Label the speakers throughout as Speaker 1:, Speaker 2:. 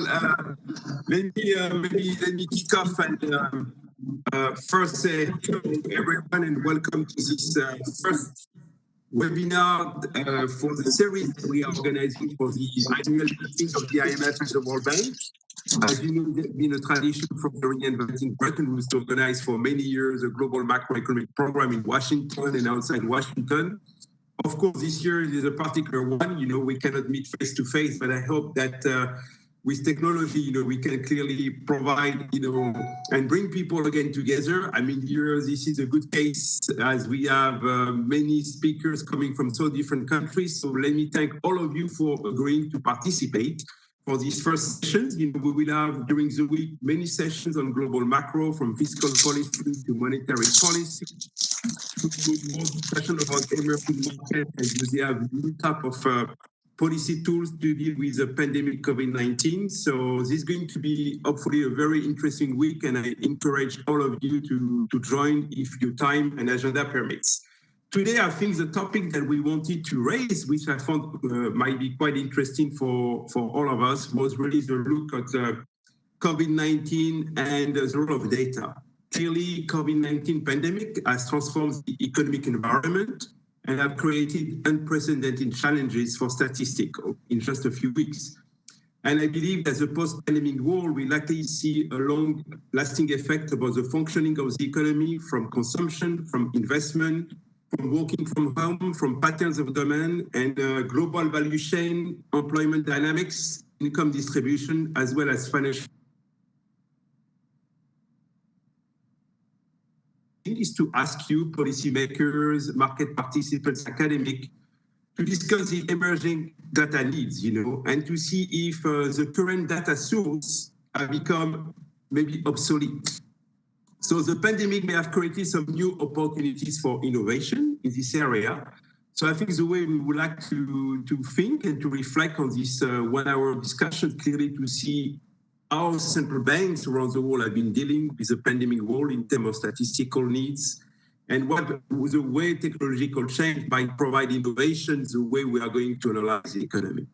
Speaker 1: let me kick off and first say hello everyone and welcome to this first webinar for the series that we are organizing for the annual meeting of the IMF and the World Bank. As you know, there's been a tradition from the Reinventing Bretton Woods to organize for many years a global macroeconomic program in Washington and outside Washington. Of course, this year is a particular one. You know, we cannot meet face to face, but I hope that with technology, you know, we can clearly provide, you know, and bring people again together. I mean, here, this is a good case as we have many speakers coming from so different countries. So let me thank all of you for agreeing to participate for these first sessions. You know, we will have during the week many sessions on global macro, from fiscal policy to monetary policy, to more discussion about emerging markets, and we have new type of policy tools to deal with the pandemic COVID-19. So this is going to be hopefully a very interesting week, and I encourage all of you to join if your time and agenda permits. Today, I think the topic that we wanted to raise, which I found might be quite interesting for all of us, was really the look at COVID-19 and the role of data. Clearly, COVID-19 pandemic has transformed the economic environment and have created unprecedented challenges for statistics in just a few weeks. And I believe that the post-pandemic world will likely see a long-lasting effect about the functioning of the economy, from consumption, from investment, from working from home, from patterns of demand, and global value chain, employment dynamics, income distribution, as well as financial. Is to ask you, policymakers, market participants, academics, to discuss the emerging data needs, you know, and to see if the current data source have become maybe obsolete. So the pandemic may have created some new opportunities for innovation in this area. So I think the way we would like to think and to reflect on this 1 hour discussion, clearly to see how central banks around the world have been dealing with the pandemic world in terms of statistical needs, and what the way technological change might provide innovations, the way we are going to analyze the economy.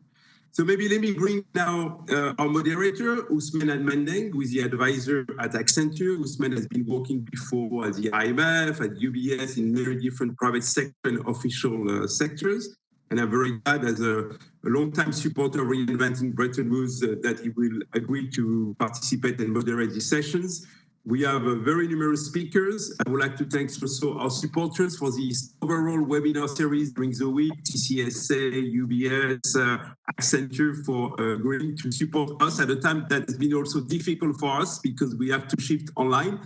Speaker 1: So maybe let me bring now our moderator, Ousmene and Mandeng, who is the advisor at Accenture. Ousmene has been working before at the IMF, at UBS, in very different private sector and official sectors. And I'm very glad, as a long-time supporter of Reinventing Bretton Woods, that he will agree to participate and moderate these sessions. We have very numerous speakers. I would like to thank also our supporters for this overall webinar series during the week: TCSA, UBS, Accenture, for agreeing to support us at a time that has been also difficult for us because we have to shift online.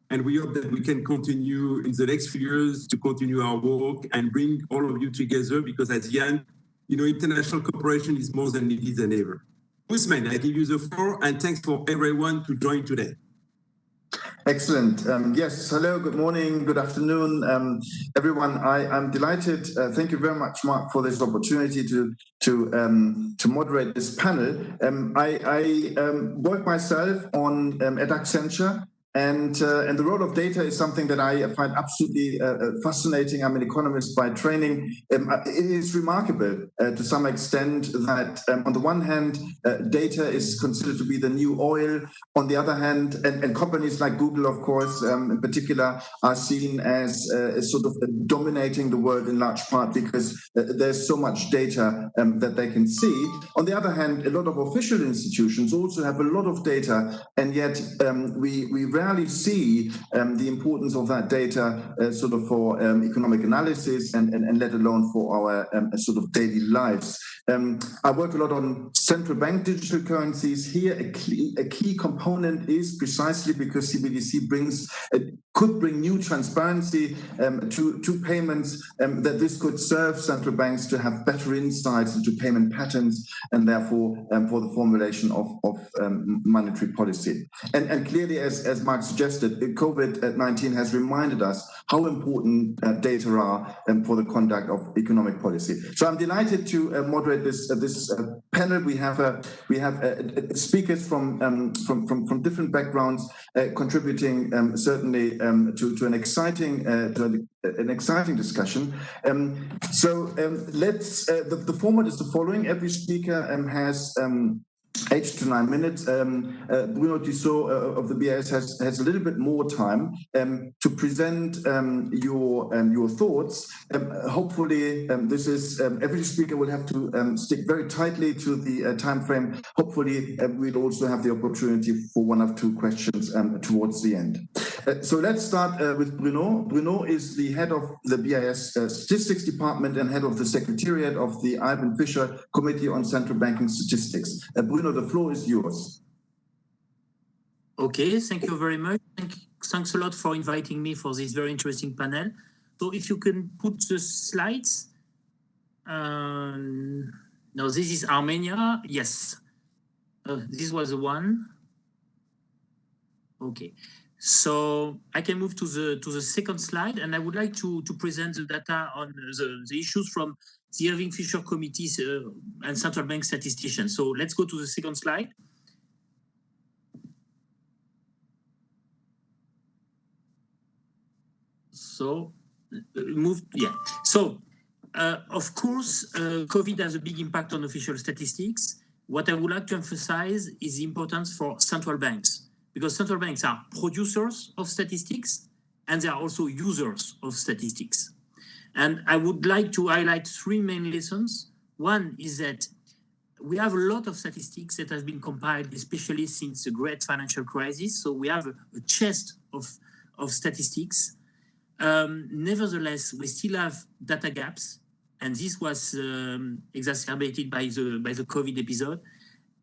Speaker 1: And we hope that we can continue in the next few years to continue our work and bring all of you together, because at the end, you know, international cooperation is more than needed than ever. Ousmene, I give you the floor, and thanks for everyone to join today.
Speaker 2: Excellent. Yes, hello, good morning, good afternoon, everyone. I'm delighted. Thank you very much, Mark, for this opportunity to moderate this panel. I work myself at Accenture. And the role of data is something that I find absolutely fascinating. I'm an economist by training. It is remarkable to some extent that on the one hand, data is considered to be the new oil. On the other hand, and companies like Google, of course, in particular, are seen as sort of dominating the world in large part because there's so much data that they can see. On the other hand, a lot of official institutions also have a lot of data, and yet we rarely see the importance of that data sort of for economic analysis and let alone for our sort of daily lives. I work a lot on central bank digital currencies. Here, a key component is precisely because CBDC could bring new transparency to payments, that this could serve central banks to have better insights into payment patterns and therefore for the formulation of monetary policy. And clearly, as Mark suggested, COVID-19 has reminded us how important data are for the conduct of economic policy. So I'm delighted to moderate this panel. We have speakers from different backgrounds contributing certainly to an exciting discussion. The format is the following: every speaker has 8 to 9 minutes. Bruno Tissot of the BIS has a little bit more time to present your thoughts. Hopefully, this is every speaker will have to stick very tightly to the time frame. Hopefully, we'll also have the opportunity for 1 or 2 questions towards the end. So let's start with Bruno. Bruno is the head of the BIS Statistics Department and head of the Secretariat of the Ivan Fisher Committee on Central Banking Statistics. Bruno, the floor is yours.
Speaker 3: Okay, thank you very much. Thanks a lot for inviting me for this very interesting panel. So if you can put the slides. No, this is Armenia. Yes. This was the one. Okay. So I can move to the second slide, and I would like to present the data on the issues from the Irving Fisher committees and central bank statisticians. So let's go to the second slide. So So of course, COVID has a big impact on official statistics. What I would like to emphasize is the importance for central banks, because central banks are producers of statistics and they are also users of statistics. And I would like to highlight 3 main lessons. One is that we have a lot of statistics that have been compiled, especially since the great financial crisis. So we have a chest of statistics. Nevertheless, we still have data gaps, and this was exacerbated by the COVID episode.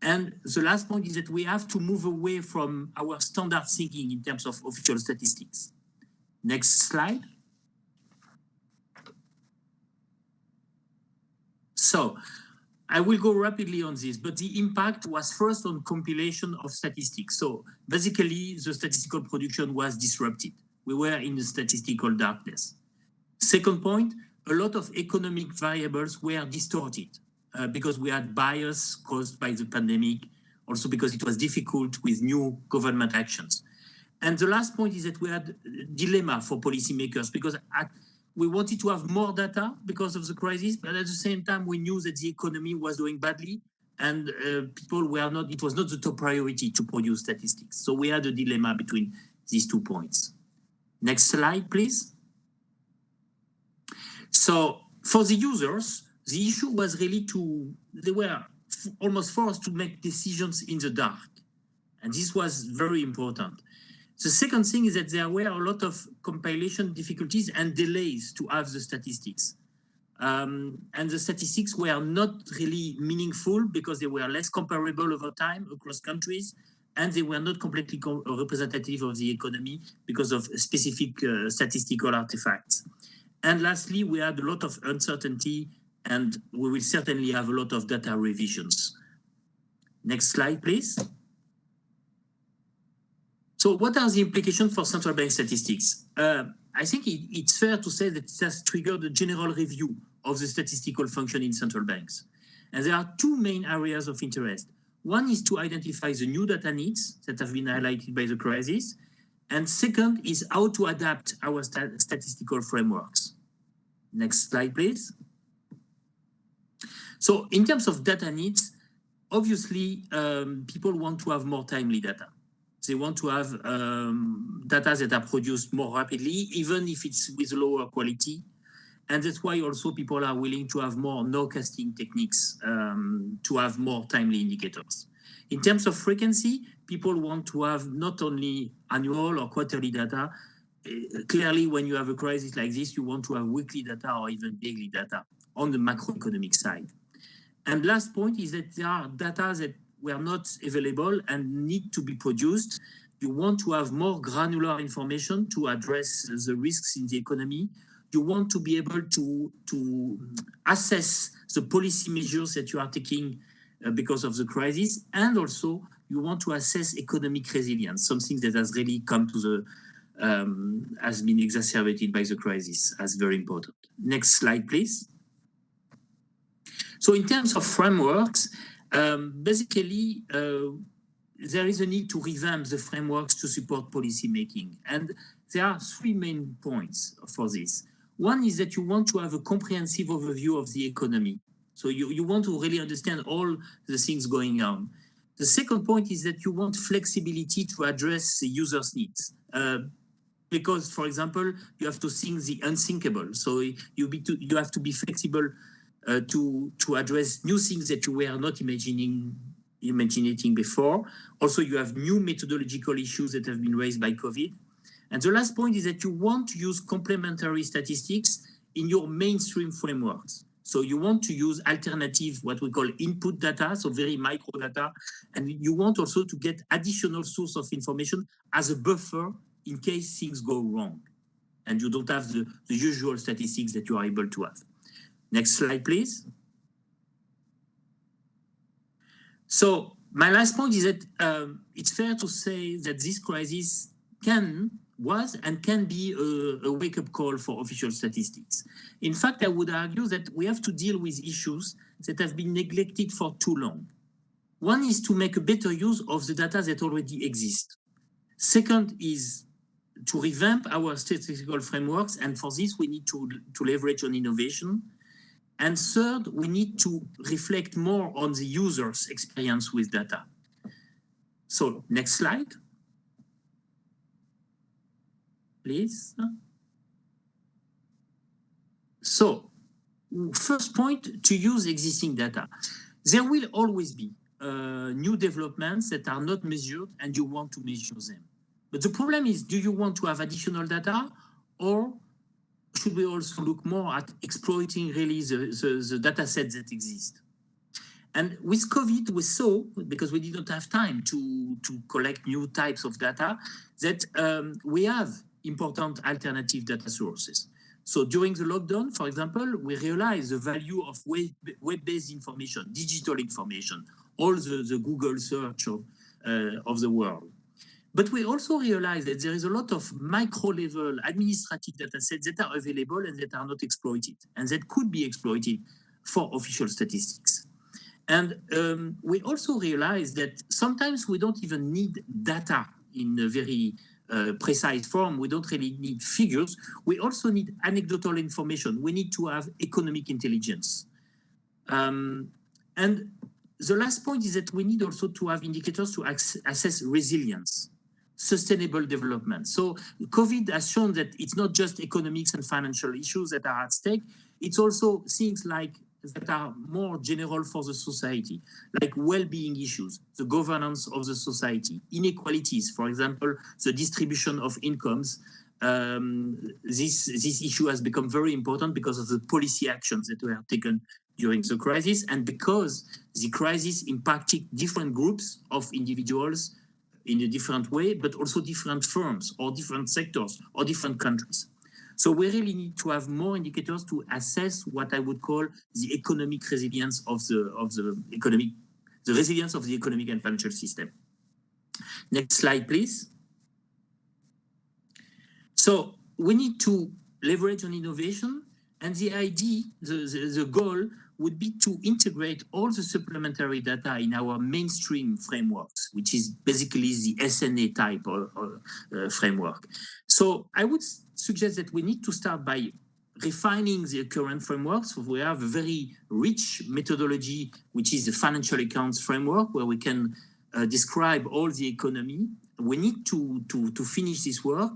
Speaker 3: And the last point is that we have to move away from our standard thinking in terms of official statistics. Next slide. So I will go rapidly on this, but the impact was first on compilation of statistics. So basically, the statistical production was disrupted. We were in the statistical darkness. Second point, a lot of economic variables were distorted because we had bias caused by the pandemic, also because it was difficult with new government actions. And the last point is that we had a dilemma for policymakers because we wanted to have more data because of the crisis, but at the same time, we knew that the economy was doing badly and people were not, it was not the top priority to produce statistics. So we had a dilemma between these 2 points. Next slide, please. So for the users, the issue was really they were almost forced to make decisions in the dark. And this was very important. The second thing is that there were a lot of compilation difficulties and delays to have the statistics. And the statistics were not really meaningful because they were less comparable over time across countries, and they were not completely representative of the economy because of specific statistical artifacts. And lastly, we had a lot of uncertainty, and we will certainly have a lot of data revisions. Next slide, please. So what are the implications for central bank statistics? I think it's fair to say that it has triggered a general review of the statistical function in central banks. And there are 2 main areas of interest. One is to identify the new data needs that have been highlighted by the crisis. And second is how to adapt our statistical frameworks. Next slide, please. So in terms of data needs, obviously, people want to have more timely data. They want to have data that are produced more rapidly, even if it's with lower quality. And that's why also people are willing to have more no-casting techniques to have more timely indicators. In terms of frequency, people want to have not only annual or quarterly data. Clearly, when you have a crisis like this, you want to have weekly data or even daily data on the macroeconomic side. And last point is that there are data that were not available and need to be produced. You want to have more granular information to address the risks in the economy. You want to be able to assess the policy measures that you are taking because of the crisis, and also you want to assess economic resilience, something that has really come to the has been exacerbated by the crisis as very important. Next slide, please. So in terms of frameworks, basically, there is a need to revamp the frameworks to support policy making. And there are 3 main points for this. One is that you want to have a comprehensive overview of the economy. So you want to really understand all the things going on. The second point is that you want flexibility to address the user's needs. Because, for example, you have to think the unthinkable. So you have to be flexible to address new things that you were not imagining before. Also, you have new methodological issues that have been raised by COVID. And the last point is that you want to use complementary statistics in your mainstream frameworks. So you want to use alternative, what we call input data, so very micro data. And you want also to get additional source of information as a buffer in case things go wrong. And you don't have the usual statistics that you are able to have. Next slide, please. So my last point is that it's fair to say that this crisis was and can be a wake-up call for official statistics. In fact, I would argue that we have to deal with issues that have been neglected for too long. One is to make a better use of the data that already exist. Second is to revamp our statistical frameworks, and for this we need to leverage on innovation. And third, we need to reflect more on the user's experience with data. So next slide, please. So first point, to use existing data. There will always be new developments that are not measured and you want to measure them. But the problem is, do you want to have additional data, or should we also look more at exploiting really the data sets that exist? And with COVID, we saw, because we didn't have time to collect new types of data, that we have important alternative data sources. So during the lockdown, for example, we realized the value of web-based information, digital information, all the Google search of the world. But we also realize that there is a lot of micro-level administrative data sets that are available and that are not exploited, and that could be exploited for official statistics. And we also realize that sometimes we don't even need data in a very precise form. We don't really need figures. We also need anecdotal information. We need to have economic intelligence. And the last point is that we need also to have indicators to assess resilience, sustainable development. So COVID has shown that it's not just economics and financial issues that are at stake. It's also things like that are more general for the society, like well-being issues, the governance of the society, inequalities, for example, the distribution of incomes. This issue has become very important because of the policy actions that were taken during the crisis, and because the crisis impacted different groups of individuals in a different way, but also different firms or different sectors or different countries. So we really need to have more indicators to assess what I would call the economic resilience of the resilience of the economic and financial system. Next slide, please. So we need to leverage on innovation, and the idea, the goal would be to integrate all the supplementary data in our mainstream frameworks, which is basically the SNA type framework. So I would suggest that we need to start by refining the current frameworks. We have a very rich methodology, which is the financial accounts framework, where we can describe all the economy. We need to finish this work.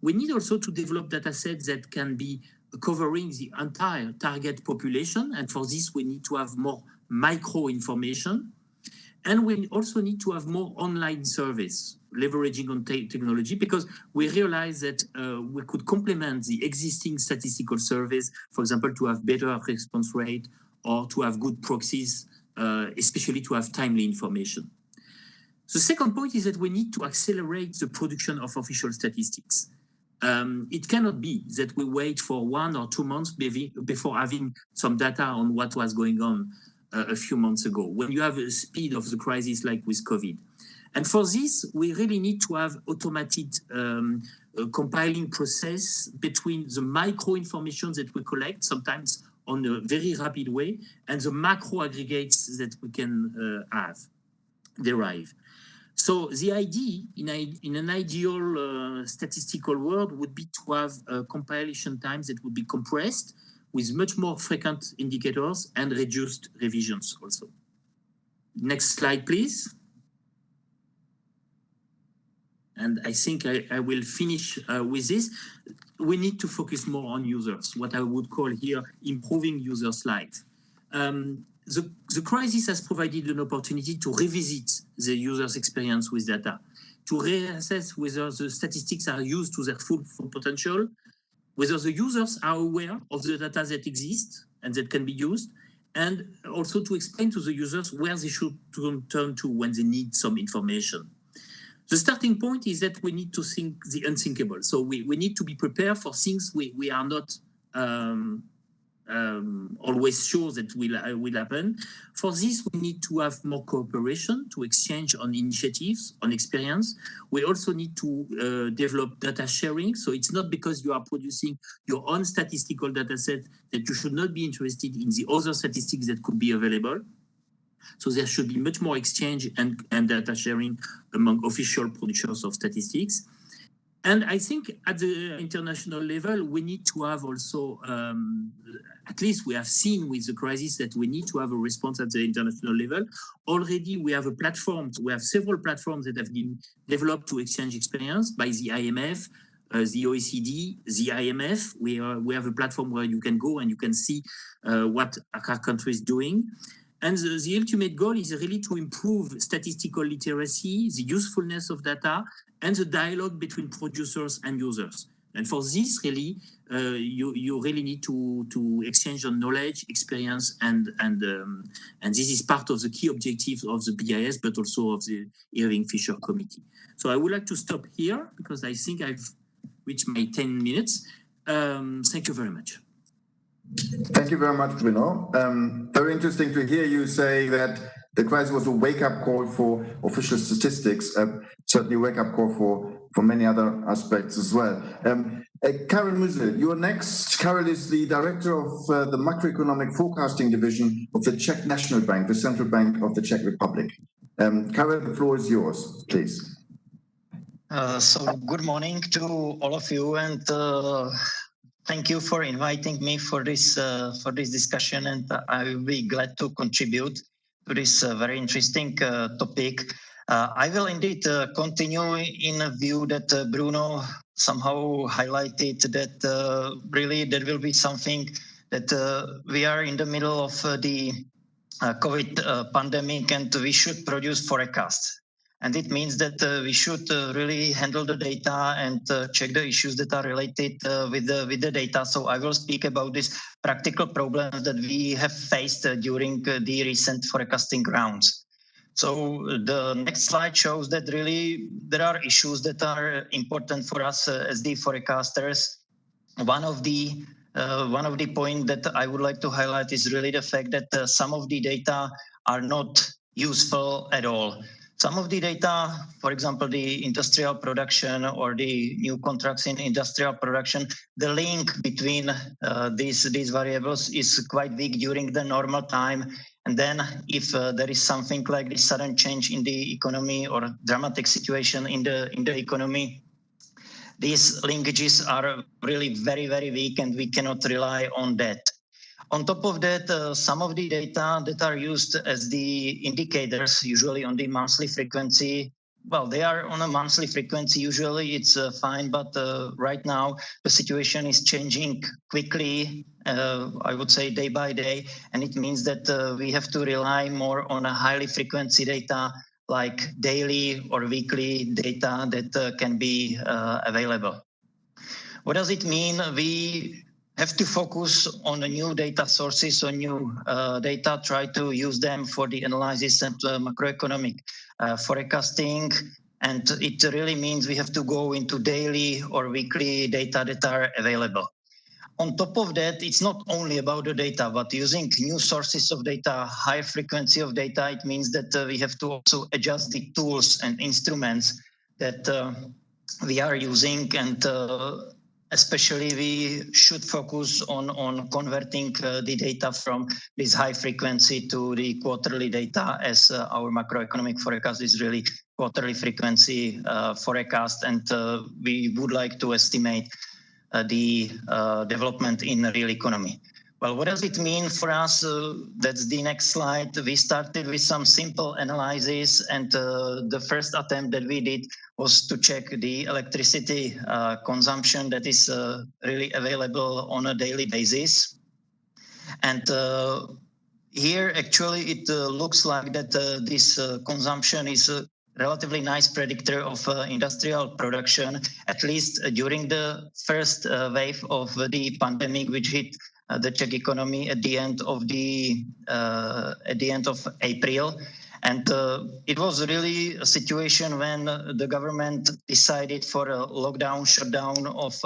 Speaker 3: We need also to develop data sets that can be covering the entire target population. And for this, we need to have more micro information. And we also need to have more online surveys, leveraging on technology, because we realize that we could complement the existing statistical surveys, for example, to have better response rate or to have good proxies, especially to have timely information. The second point is that we need to accelerate the production of official statistics. It cannot be that we wait for 1 or 2 months before having some data on what was going on a few months ago, when you have a speed of the crisis like with COVID. And for this, we really need to have automated compiling process between the micro information that we collect, sometimes on a very rapid way, and the macro aggregates that we can derive. So the idea in an ideal statistical world would be to have compilation times that would be compressed with much more frequent indicators and reduced revisions also. Next slide, please. and I think I will finish with this. We need to focus more on users, what I would call here improving users' lives. The crisis has provided an opportunity to revisit the user's experience with data, to reassess whether the statistics are used to their full potential, whether the users are aware of the data that exists and that can be used, and also to explain to the users where they should turn to when they need some information. The starting point is that we need to think the unthinkable. So we need to be prepared for things we are not always sure that will happen. For this, we need to have more cooperation to exchange on initiatives, on experience. We also need to develop data sharing. So it's not because you are producing your own statistical data set that you should not be interested in the other statistics that could be available. So there should be much more exchange and data sharing among official producers of statistics. And I think at the international level, we need to have also, at least we have seen with the crisis that we need to have a response at the international level. Already we have a platform, we have several platforms that have been developed to exchange experience by the IMF, the OECD, the IMF. We have a platform where you can go and you can see what our country is doing. And the ultimate goal is really to improve statistical literacy, the usefulness of data, and the dialogue between producers and users. And for this, really, you really need to exchange on knowledge, experience, and this is part of the key objectives of the BIS, but also of the Irving Fisher Committee. So I would like to stop here because I think I've reached my 10 minutes. Thank you very much.
Speaker 2: Thank you very much, Bruno. Very interesting to hear you say that the crisis was a wake-up call for official statistics, certainly a wake-up call for many other aspects as well. Karel Musil, you're next. Karel is the director of the Macroeconomic Forecasting Division of the Czech National Bank, the Central Bank of the Czech Republic. Karel, the floor is yours, please.
Speaker 4: So good morning to all of you, and thank you for inviting me for this discussion, and I will be glad to contribute to this very interesting topic. I will indeed continue in a view that Bruno somehow highlighted that really there will be something that we are in the middle of the COVID pandemic, and we should produce forecasts. And it means that we should really handle the data and check the issues that are related with the data. So I will speak about these practical problems that we have faced during the recent forecasting rounds. So the next slide shows that really there are issues that are important for us as the forecasters. One of the points that I would like to highlight is really the fact that some of the data are not useful at all. Some of the data, for example, the industrial production or the new contracts in industrial production, the link between these variables is quite weak during the normal time. And then if there is something like this sudden change in the economy or dramatic situation in the economy, these linkages are really very, very weak, and we cannot rely on that. On top of that, some of the data that are used as the indicators, usually on the monthly frequency, well, they are on a monthly frequency. Usually it's fine, but right now the situation is changing quickly, I would say day by day. And it means that we have to rely more on a highly frequency data like daily or weekly data that can be available. What does it mean? We have to focus on the new data sources, on new data, try to use them for the analysis and macroeconomic forecasting. And it really means we have to go into daily or weekly data that are available. On top of that, it's not only about the data, but using new sources of data, high frequency of data, it means that we have to also adjust the tools and instruments that we are using, and especially we should focus on converting the data from this high frequency to the quarterly data, as our macroeconomic forecast is really quarterly frequency forecast, and we would like to estimate the development in the real economy. Well, what does it mean for us? That's the next slide. We started with some simple analysis, and the first attempt that we did was to check the electricity consumption that is really available on a daily basis. And here, actually, it looks like that this consumption is a relatively nice predictor of industrial production, at least during the first wave of the pandemic, which hit the Czech economy at the end of April. And it was really a situation when the government decided for a lockdown, shutdown of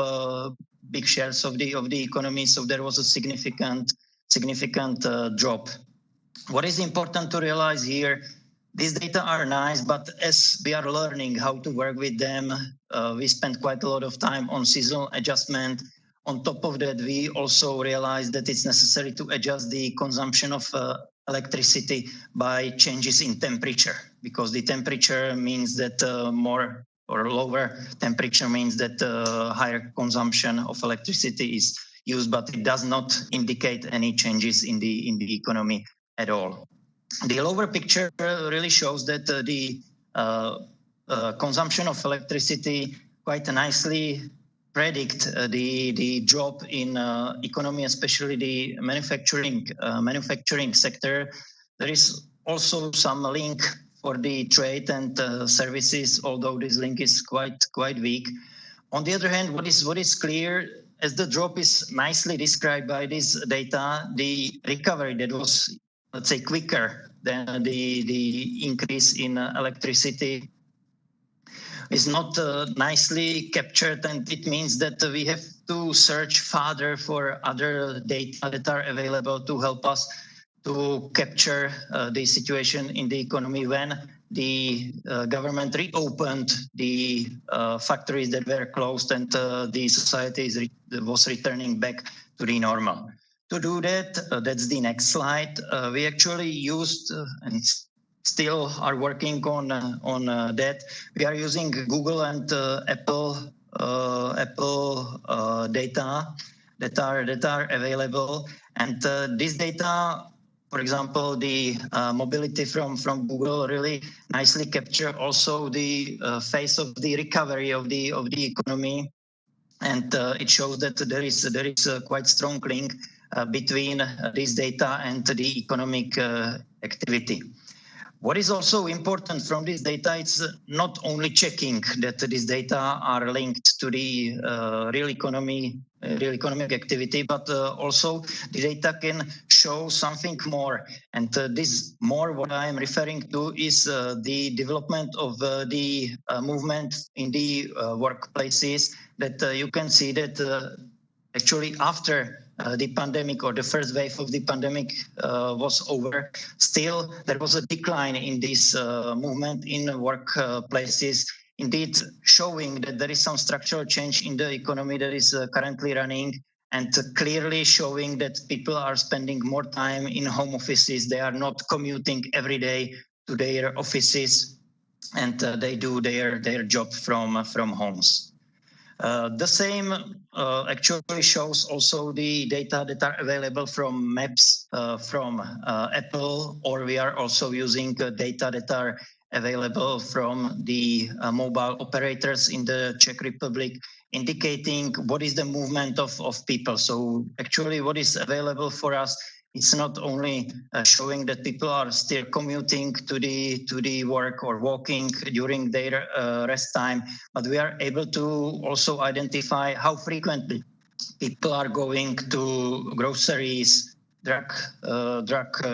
Speaker 4: big shares of the economy. So there was a significant drop. What is important to realize here, these data are nice, but as we are learning how to work with them, we spend quite a lot of time on seasonal adjustment. On top of that, we also realized that it's necessary to adjust the consumption of electricity by changes in temperature, because the temperature means that more or lower temperature means that higher consumption of electricity is used, but it does not indicate any changes in the economy at all. The lower picture really shows that the consumption of electricity quite nicely predict the drop in economy, especially the manufacturing sector. There is also some link for the trade and services, although this link is quite weak. On the other hand, what is clear, as the drop is nicely described by this data, the recovery that was, let's say, quicker than the increase in electricity is not nicely captured, and it means that we have to search further for other data that are available to help us to capture the situation in the economy when the government reopened the factories that were closed and the society was returning back to the normal. To do that, that's the next slide. We actually used and still are working on that. We are using Google and Apple data that are available, and this data, for example, the mobility from Google really nicely capture also the phase of the recovery of the economy, and it shows that there is a quite strong link between this data and the economic activity. What is also important from this data, it's not only checking that these data are linked to the real economic activity, but also the data can show something more. And this more, what I am referring to, is the development of the movement in the workplaces, that you can see that actually after the pandemic, or the first wave of the pandemic was over, still there was a decline in this movement in workplaces, indeed showing that there is some structural change in the economy that is currently running, and clearly showing that people are spending more time in home offices. They are not commuting every day to their offices, and they do their job from homes. The same actually shows also the data that are available from maps from Apple, or we are also using data that are available from the mobile operators in the Czech Republic, indicating what is the movement of people. So actually what is available for us, it's not only showing that people are still commuting to the work or walking during their rest time, but we are able to also identify how frequently people are going to groceries, drug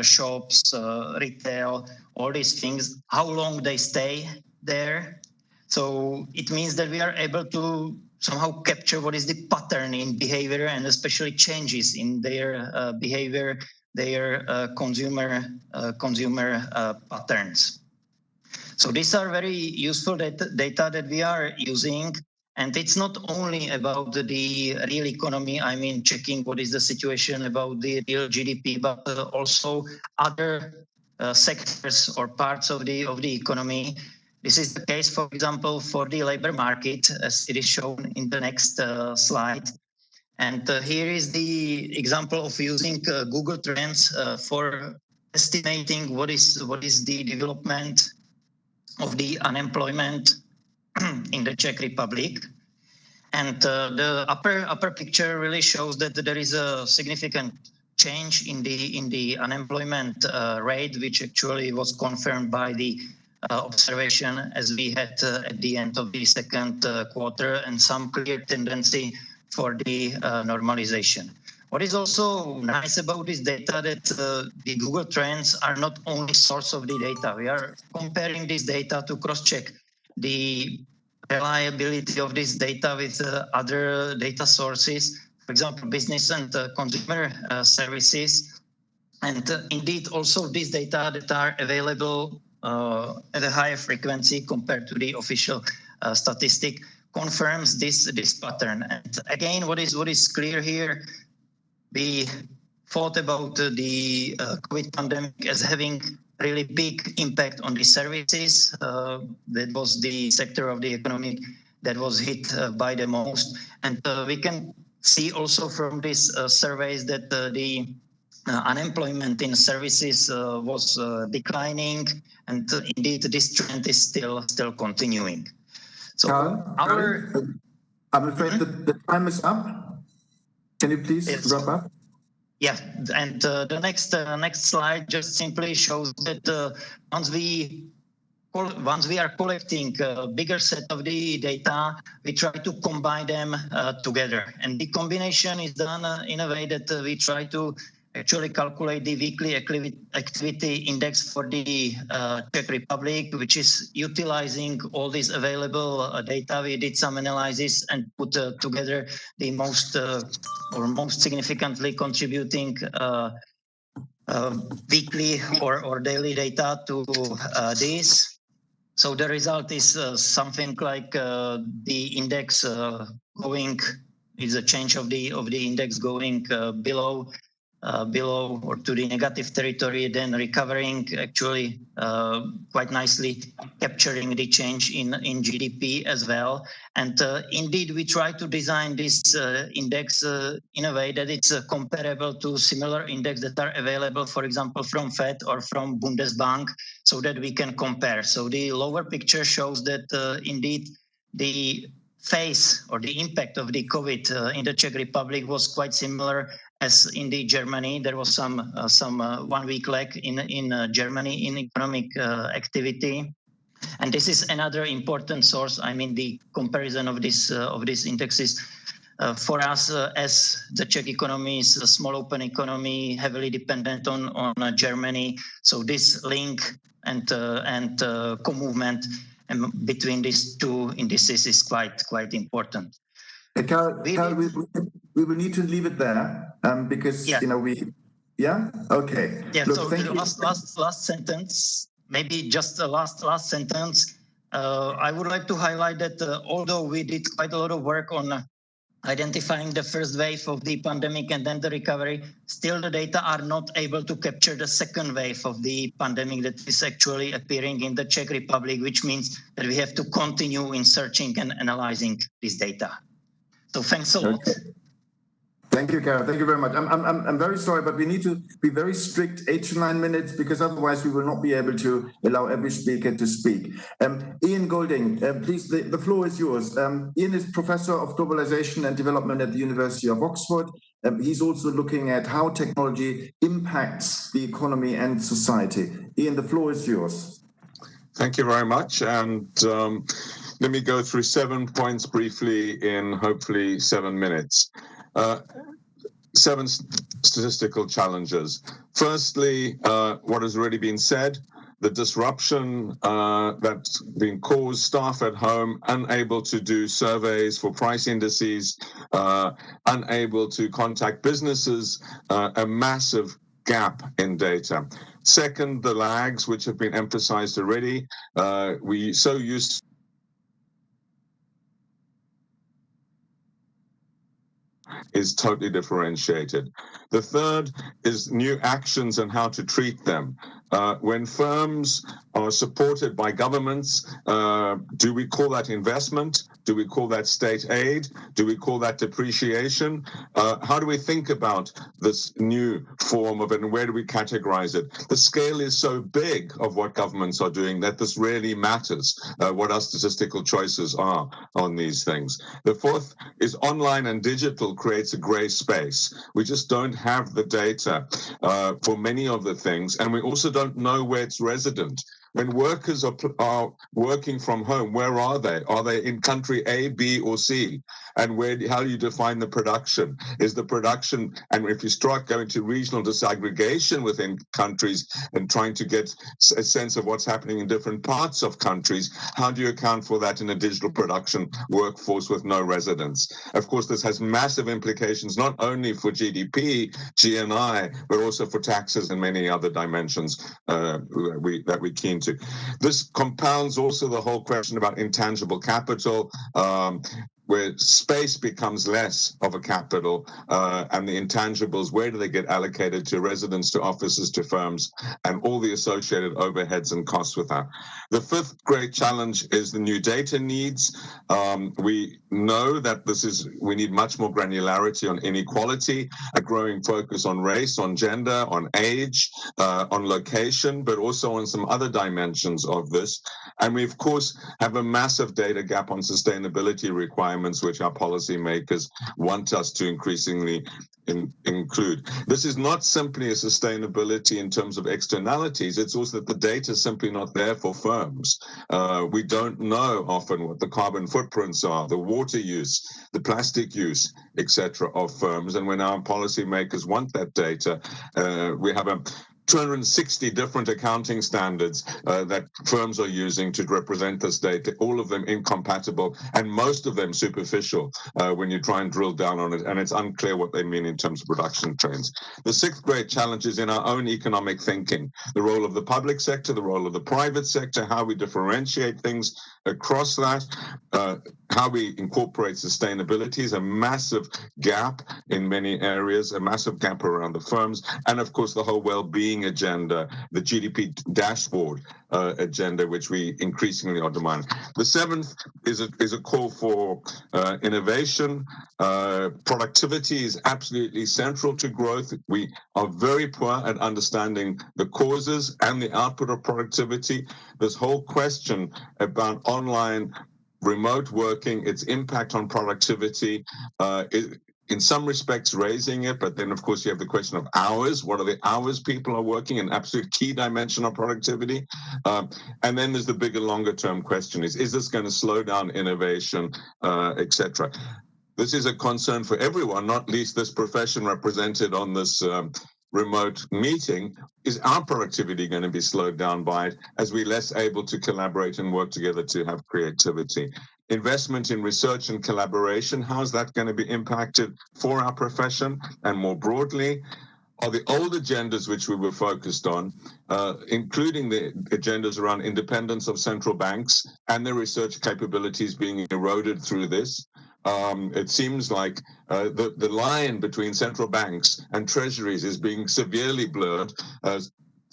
Speaker 4: shops, retail, all these things, how long they stay there. So it means that we are able to somehow capture what is the pattern in behavior, and especially changes in their behavior, their consumer patterns. So these are very useful data that we are using, and it's not only about the real economy, I mean checking what is the situation about the real GDP, but also other sectors or parts of the economy. This is the case, for example, for the labor market, as it is shown in the next slide. And here is the example of using Google Trends for estimating what is the development of the unemployment in the Czech Republic. And the upper picture really shows that there is a significant change in the unemployment rate, which actually was confirmed by the observation as we had at the end of the second quarter, and some clear tendency for the normalization. What is also nice about this data that the Google Trends are not only source of the data. We are comparing this data to cross-check the reliability of this data with other data sources, for example, business and consumer services. And indeed, also these data that are available at a higher frequency compared to the official statistic confirms this pattern. And again, what is clear here, we thought about the COVID pandemic as having really big impact on the services. That was the sector of the economy that was hit by the most. And we can see also from these surveys that the unemployment in services was declining, and indeed this trend is still continuing. So
Speaker 2: Karel, I'm afraid that the time is up. Can you please wrap up?
Speaker 4: Yeah, and the next slide just simply shows that once we are collecting a bigger set of the data, we try to combine them together. And the combination is done in a way that we try to actually calculate the weekly activity index for the Czech Republic, which is utilizing all this available data. We did some analysis and put together the most significantly contributing weekly or daily data to this. So the result is something like the index is a change of the index going below or to the negative territory, then recovering actually quite nicely, capturing the change in GDP as well. And indeed, we try to design this index in a way that it's comparable to similar index that are available, for example, from Fed or from Bundesbank, so that we can compare. So the lower picture shows that indeed the phase or the impact of the COVID in the Czech Republic was quite similar as in the Germany. There was some 1 week lag in Germany in economic activity. And this is another important source. I mean, the comparison of these indexes for us as the Czech economy is a small open economy, heavily dependent on Germany. So this link and co-movement between these two indices is quite important.
Speaker 2: Karel, we will need to leave it there because okay. Yeah.
Speaker 4: Look, so the last sentence, maybe just the last sentence. I would like to highlight that although we did quite a lot of work on identifying the first wave of the pandemic and then the recovery, still the data are not able to capture the second wave of the pandemic that is actually appearing in the Czech Republic, which means that we have to continue in searching and analyzing this data. So thanks a lot.
Speaker 2: Thank you, Karel. Thank you very much. I'm very sorry, but we need to be very strict, 8 to 9 minutes, because otherwise we will not be able to allow every speaker to speak. Ian Goldin, please, the floor is yours. Ian is Professor of Globalization and Development at the University of Oxford. He's also looking at how technology impacts the economy and society. Ian, the floor is yours.
Speaker 5: Thank you very much. And let me go through 7 points briefly in hopefully 7 minutes. 7 statistical challenges. Firstly, what has already been said, the disruption that's been caused, staff at home unable to do surveys for price indices, unable to contact businesses, a massive gap in data. Second, the lags, which have been emphasized already. We so used is totally differentiated. The third is new actions and how to treat them. When firms are supported by governments, do we call that investment? Do we call that state aid? Do we call that depreciation? How do we think about this new form of it, and where do we categorize it? The scale is so big of what governments are doing that this really matters, what our statistical choices are on these things. The fourth is online and digital creates a gray space. We just don't have the data for many of the things, and we also don't know where it's resident. When workers are working from home, where are they? Are they in country A, B, or C? And how do you define the production? Is the production, and if you start going to regional disaggregation within countries and trying to get a sense of what's happening in different parts of countries, how do you account for that in a digital production workforce with no residents? Of course, this has massive implications, not only for GDP, GNI, but also for taxes and many other dimensions that we're keen to. This compounds also the whole question about intangible capital, where space becomes less of a capital, and the intangibles, where do they get allocated to residents, to offices, to firms, and all the associated overheads and costs with that. The fifth great challenge is the new data needs. We know that we need much more granularity on inequality, a growing focus on race, on gender, on age, on location, but also on some other dimensions of this. And we, of course, have a massive data gap on sustainability requirements, which our policymakers want us to increasingly include. This is not simply a sustainability in terms of externalities, it's also that the data is simply not there for firms. We don't know often what the carbon footprints are, the water use, the plastic use, etc. of firms. And when our policymakers want that data, we have 260 different accounting standards that firms are using to represent this data, all of them incompatible and most of them superficial when you try and drill down on it, and it's unclear what they mean in terms of production trends. The sixth great challenge is in our own economic thinking, the role of the public sector, the role of the private sector, how we differentiate things across that, how we incorporate sustainability is a massive gap in many areas, a massive gap around the firms, and of course the whole well-being agenda, the GDP dashboard agenda, which we increasingly are demanding. The seventh is a call for innovation. Productivity is absolutely central to growth. We are very poor at understanding the causes and the output of productivity. This whole question about online remote working, its impact on productivity, in some respects raising it, but then of course you have the question of hours. What are the hours people are working? An absolute key dimension of productivity. And then there's the bigger, longer term question is this going to slow down innovation, etc.? This is a concern for everyone, not least this profession represented on this remote meeting. Is our productivity going to be slowed down by it as we're less able to collaborate and work together to have creativity? Investment in research and collaboration, how is that going to be impacted for our profession and more broadly? Are the old agendas which we were focused on, including the agendas around independence of central banks and their research capabilities being eroded through this? It seems like the line between central banks and treasuries is being severely blurred.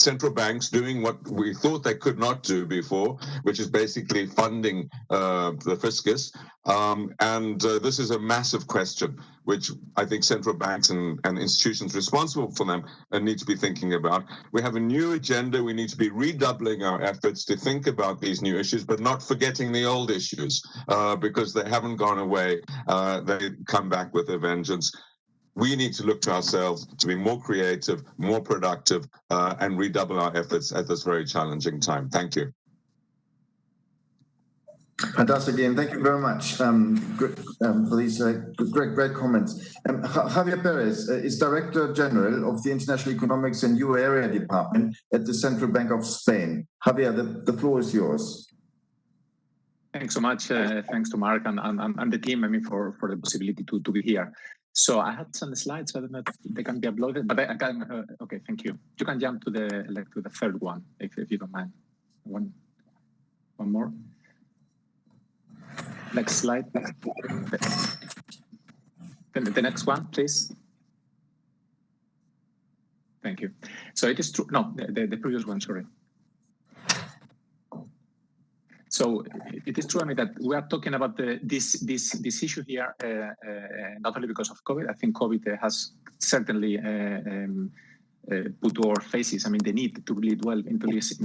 Speaker 5: Central banks doing what we thought they could not do before, which is basically funding the fiscus. And this is a massive question, which I think central banks and institutions responsible for them need to be thinking about. We have a new agenda. We need to be redoubling our efforts to think about these new issues, but not forgetting the old issues because they haven't gone away. They come back with a vengeance. We need to look to ourselves to be more creative, more productive, and redouble our efforts at this very challenging time. Thank you.
Speaker 2: Fantastic, Ian. Thank you very much for these great comments. Javier Perez is Director General of the International Economics and Euro Area Department at the Central Bank of Spain. Javier, the floor is yours.
Speaker 6: Thanks so much. Thanks to Mark and the team, for the possibility to be here. So I had some slides. I don't know if they can be uploaded, but I can. Okay, thank you. You can jump to the third one if you don't mind. One more. Next slide. Then The next one, please. Thank you. So it is true. No, the previous one, sorry. So it is true, I mean, that we are talking about this issue here, not only because of COVID. I think COVID has certainly put to our faces, I mean, the need to really dwell into this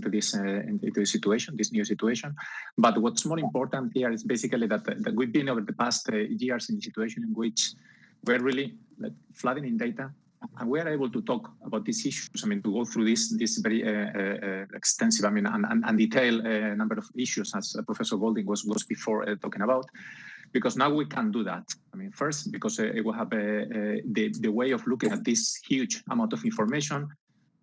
Speaker 6: situation, this new situation. But what's more important here is basically that we've been over the past years in a situation in which we're really flooding in data, and we are able to talk about these issues. I mean, to go through this very extensive, I mean, and detailed number of issues, as Professor Goldin was before talking about, because now we can do that. I mean, first, because it will have the way of looking at this huge amount of information,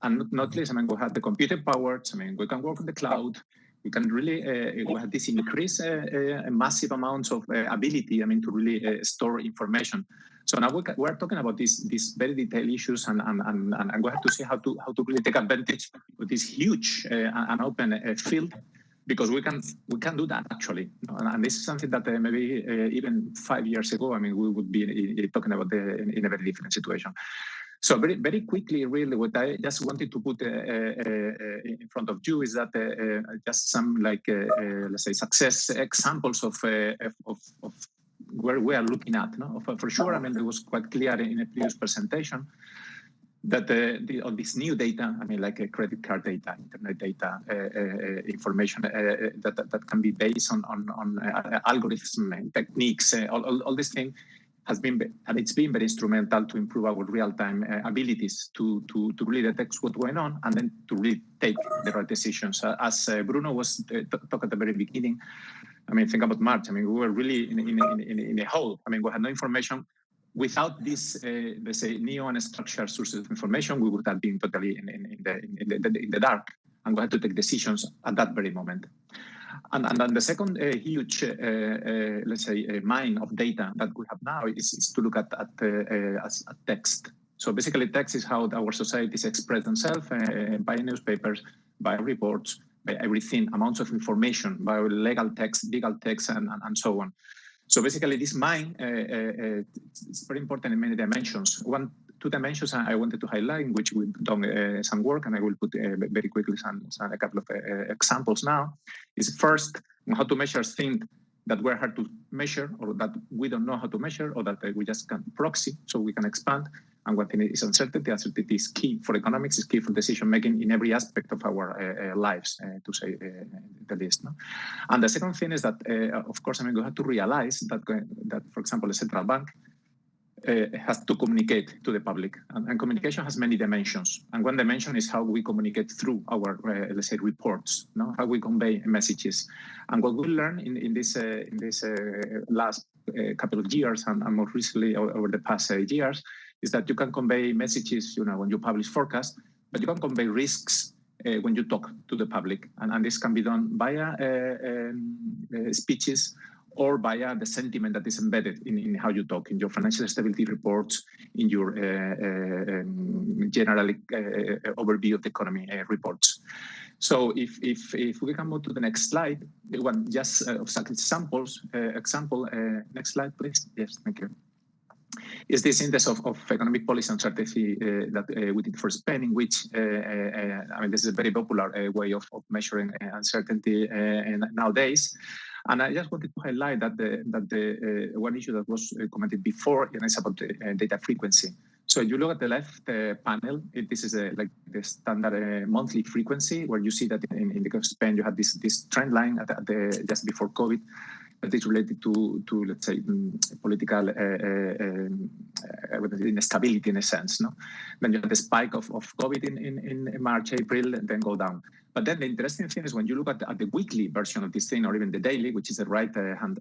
Speaker 6: and not least, I mean, we have the computing powers. I mean, we can work on the cloud. We can really we have this increase massive amounts of ability, I mean, to really store information. So now we're talking about these very detailed issues, and we have to see how to really take advantage of this huge and open field, because we can do that actually. And this is something that maybe even 5 years ago, I mean, we would be talking about in a very different situation. So very quickly, really, what I just wanted to put in front of you is that just some let's say success examples of where we are looking at. No? For sure, I mean, it was quite clear in a previous presentation that of this new data, I mean, like credit card data, internet data, information that can be based on algorithms and techniques, all these things has been, and it's been very instrumental to improve our real-time abilities to really detect what's going on, and then to really take the right decisions. As Bruno was talking at the very beginning, I mean, think about March. I mean, we were really in a hole. I mean, we had no information. Without this, let's say, new and structured sources of information, we would have been totally in the dark, and we had to take decisions at that very moment. And then the second huge, let's say, mine of data that we have now is to look at text. So basically, text is how our societies express themselves by newspapers, by reports, by everything, amounts of information, by legal text, and so on. So basically, this mine is very important in many dimensions. Two dimensions I wanted to highlight, in which we've done some work, and I will put very quickly a couple of examples now, is first how to measure things that were hard to measure, or that we don't know how to measure, or that we just can proxy, so we can expand. And one thing is uncertainty. Uncertainty is key for economics, is key for decision-making in every aspect of our lives, to say the least. No? And the second thing is that, of course, I mean, we have to realize that, for example, a central bank has to communicate to the public, and communication has many dimensions. And one dimension is how we communicate through our, let's say, reports, no? How we convey messages. And what we learned in this last couple of years, and more recently over the past years, is that you can convey messages, you know, when you publish forecasts, but you can convey risks when you talk to the public, and this can be done via speeches, or via the sentiment that is embedded in how you talk, in your financial stability reports, in your general overview of the economy reports. So if we can move to the next slide, one just of some examples. Next slide, please. Yes, thank you. Is this index of economic policy uncertainty that we did for Spain, in which, I mean, this is a very popular way of measuring uncertainty nowadays. And I just wanted to highlight that the one issue that was commented before, and it's about the data frequency. So you look at the left panel, this is like the standard monthly frequency, where you see that in the case of Spain, you have this trend line just before COVID, that is related to let's say, political instability in a sense. No, then you have the spike of COVID in March, April, and then go down. But then the interesting thing is when you look at the weekly version of this thing, or even the daily, which is the right hand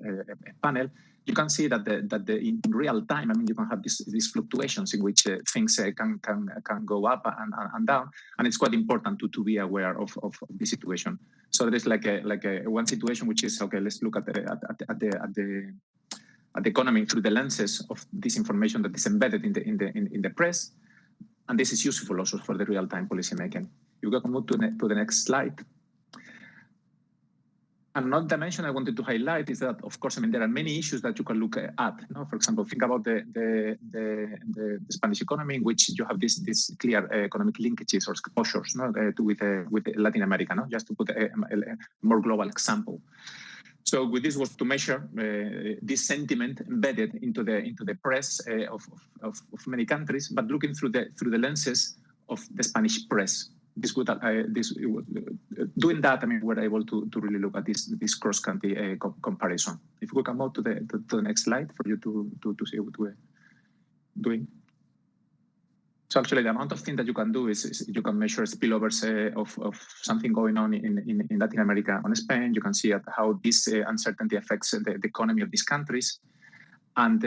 Speaker 6: panel, you can see that in real time, I mean, you can have these fluctuations in which things can go up and down, and it's quite important to be aware of the situation. So there is like a one situation which is, okay, let's look at the economy through the lenses of this information that is embedded in the press, and this is useful also for the real-time policy making. You can move to the next slide. Another dimension I wanted to highlight is that, of course, I mean, there are many issues that you can look at. No? For example, think about the Spanish economy, in which you have this clear economic linkages or exposures, no? with Latin America, no? Just to put a more global example. So with this was to measure this sentiment embedded into the press of many countries, but looking through the lenses of the Spanish press. Doing that, I mean, we're able to really look at this cross-country comparison. If we can move to the next slide for you to see what we're doing. So actually, the amount of things that you can do is you can measure spillovers of something going on in Latin America on Spain. You can see how this uncertainty affects the economy of these countries, and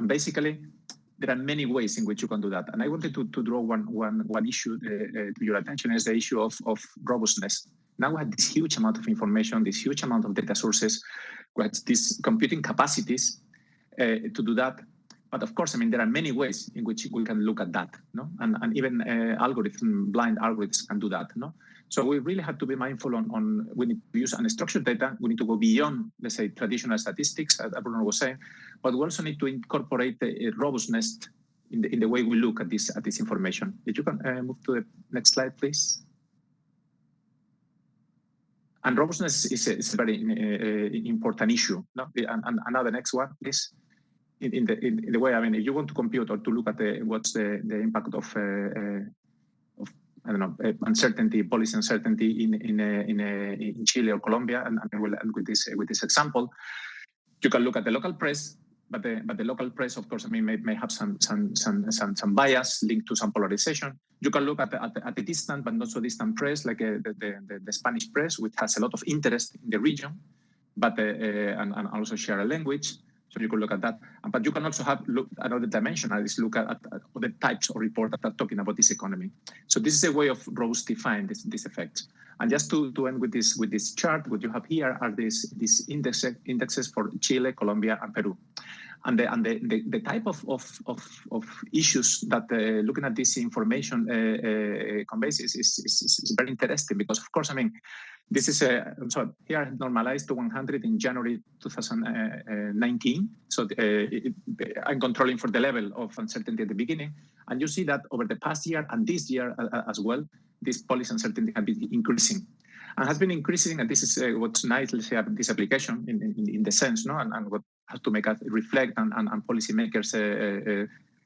Speaker 6: basically, there are many ways in which you can do that. And I wanted to draw one issue to your attention, is the issue of robustness. Now we have this huge amount of information, this huge amount of data sources, we have these computing capacities to do that. But of course, I mean, there are many ways in which we can look at that, no? And even blind algorithms can do that, no? So we really have to be mindful on we need to use unstructured data. We need to go beyond, let's say, traditional statistics, as Bruno was saying, but we also need to incorporate the robustness in the way we look at this information. If you can move to the next slide, please. And robustness is a very important issue. No? And now the next one, please. In the way, I mean, if you want to compute or to look at what's the impact of I don't know, uncertainty, policy uncertainty in Chile or Colombia, and I will end with this example. You can look at the local press, but the local press, of course, I mean, may have some bias linked to some polarization. You can look at the distant but not so distant press, like the Spanish press, which has a lot of interest in the region, but and also share a language. So you can look at that, but you can also have another dimension, and is look at other types of reports that are talking about this economy. So this is a way of robustifying this effect. And just to end with this chart, what you have here are these indexes for Chile, Colombia, and Peru. And the type of issues that looking at this information conveys is very interesting, because of course, I mean, this is so here normalized to 100 in January 2019. So I'm controlling for the level of uncertainty at the beginning, and you see that over the past year and this year as well, this policy uncertainty has been increasing. And has been increasing, and this is what's nice, let's say, this application in the sense, no, and what has to make us reflect and policymakers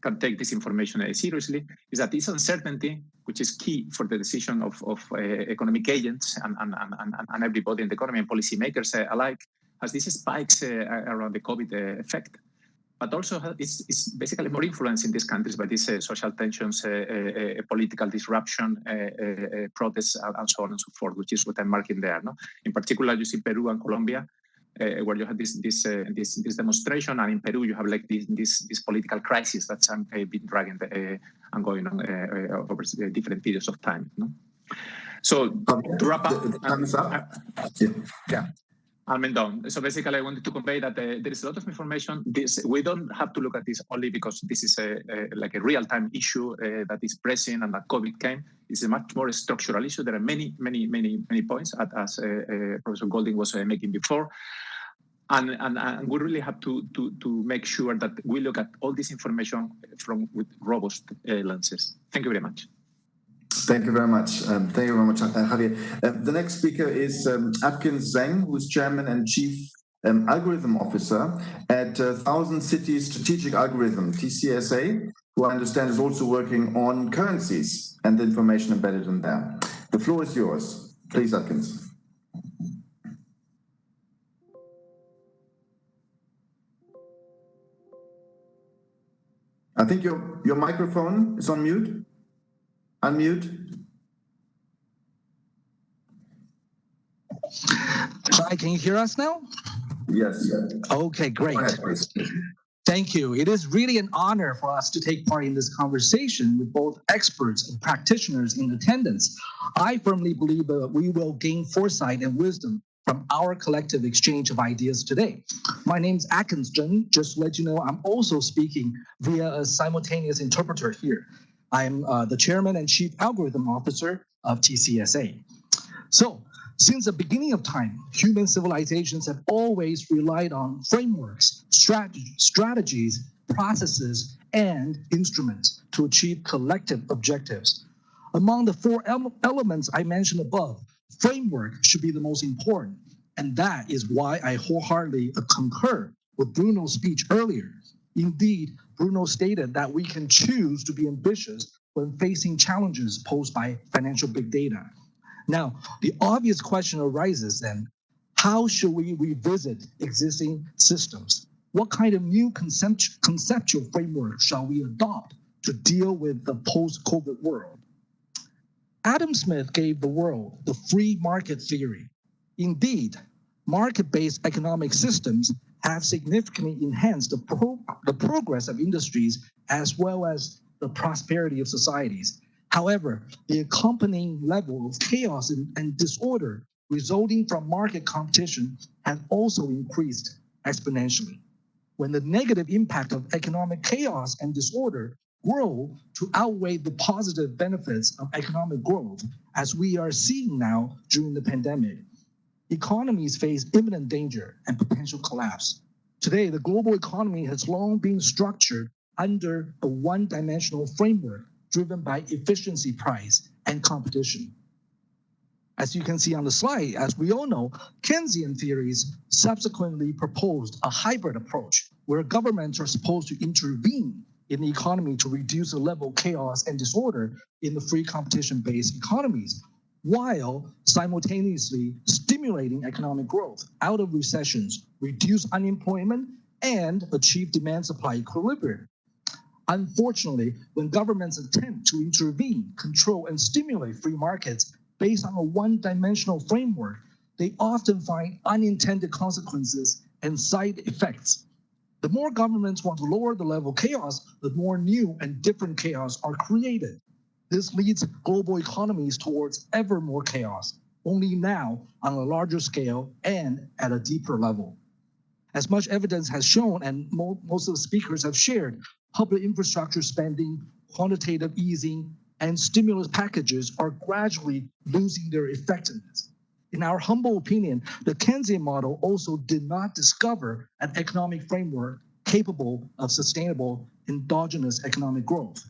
Speaker 6: can take this information seriously, is that this uncertainty, which is key for the decision of economic agents and everybody in the economy and policymakers alike, has these spikes around the COVID effect. But also it's basically more influence in these countries by these social tensions, political disruption, protests, and so on and so forth, which is what I'm marking there. No? In particular, you see Peru and Colombia, where you have this demonstration, and in Peru you have like this political crisis that's been dragging and going on over different periods of time. No? So to wrap up, yeah. I'm done. So basically, I wanted to convey that there is a lot of information. We don't have to look at this only because this is like a real-time issue that is pressing and that COVID came. It's a much more structural issue. There are many points, as Professor Goldin was making before. And we really have to make sure that we look at all this information with robust lenses. Thank you very much.
Speaker 2: Thank you very much. Thank you very much, Javier. The next speaker is Adkins Zheng, who is Chairman and Chief Algorithm Officer at Thousand Cities Strategic Algorithm, TCSA, who I understand is also working on currencies and the information embedded in there. The floor is yours. Please, Adkins. I think your microphone is on mute. Unmute.
Speaker 7: Hi, can you hear us now?
Speaker 2: Yes.
Speaker 7: Okay, great. Thank you. It is really an honor for us to take part in this conversation with both experts and practitioners in attendance. I firmly believe that we will gain foresight and wisdom from our collective exchange of ideas today. My name is Adkins Zheng. Just to let you know, I'm also speaking via a simultaneous interpreter here. I'm the Chairman and Chief Algorithm Officer of TCSA. So Since the beginning of time, human civilizations have always relied on frameworks, strategies, processes, and instruments to achieve collective objectives. Among the four elements I mentioned above, framework should be the most important. And that is why I wholeheartedly concur with Bruno's speech earlier. Indeed, Bruno stated that we can choose to be ambitious when facing challenges posed by financial big data. Now, the obvious question arises then, how should we revisit existing systems? What kind of new conceptual framework shall we adopt to deal with the post-COVID world? Adam Smith gave the world the free market theory. Indeed, market-based economic systems have significantly enhanced the progress of industries as well as the prosperity of societies. However, the accompanying level of chaos and disorder resulting from market competition has also increased exponentially. When the negative impact of economic chaos and disorder grow to outweigh the positive benefits of economic growth, as we are seeing now during the pandemic, economies face imminent danger and potential collapse. Today, the global economy has long been structured under a one-dimensional framework driven by efficiency price and competition. As you can see on the slide, as we all know, Keynesian theories subsequently proposed a hybrid approach where governments are supposed to intervene in the economy to reduce the level of chaos and disorder in the free competition-based economies, while simultaneously stimulating economic growth out of recessions, reduce unemployment, and achieve demand-supply equilibrium. Unfortunately, when governments attempt to intervene, control, and stimulate free markets based on a one-dimensional framework, they often find unintended consequences and side effects. The more governments want to lower the level of chaos, the more new and different chaos are created. This leads global economies towards ever more chaos, only now on a larger scale and at a deeper level. As much evidence has shown, and most of the speakers have shared, public infrastructure spending, quantitative easing, and stimulus packages are gradually losing their effectiveness. In our humble opinion, the Keynesian model also did not discover an economic framework capable of sustainable endogenous economic growth.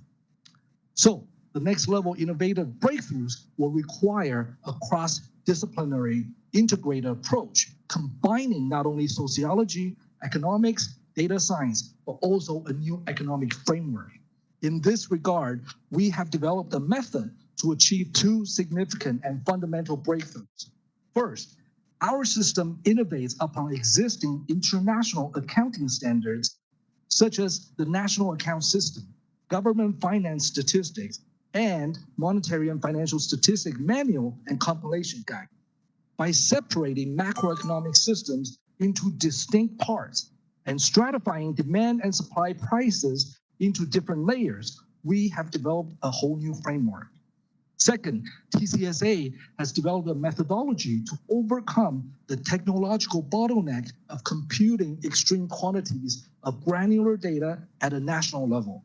Speaker 7: So the next level innovative breakthroughs will require a cross-disciplinary integrated approach, combining not only sociology, economics, data science, but also a new economic framework. In this regard, we have developed a method to achieve two significant and fundamental breakthroughs. First, our system innovates upon existing international accounting standards, such as the National Account System, Government Finance Statistics, and Monetary and Financial Statistics Manual and Compilation Guide. By separating macroeconomic systems into distinct parts and stratifying demand and supply prices into different layers, we have developed a whole new framework. Second, TCSA has developed a methodology to overcome the technological bottleneck of computing extreme quantities of granular data at a national level.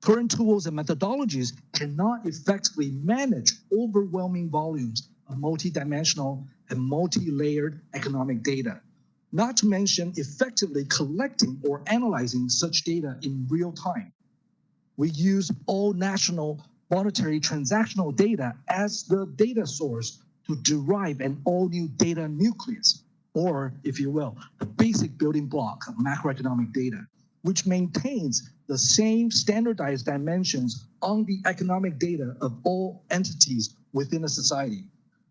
Speaker 7: Current tools and methodologies cannot effectively manage overwhelming volumes of multidimensional and multi-layered economic data, not to mention effectively collecting or analyzing such data in real time. We use all national monetary transactional data as the data source to derive an all-new data nucleus, or, if you will, the basic building block of macroeconomic data, which maintains the same standardized dimensions on the economic data of all entities within a society,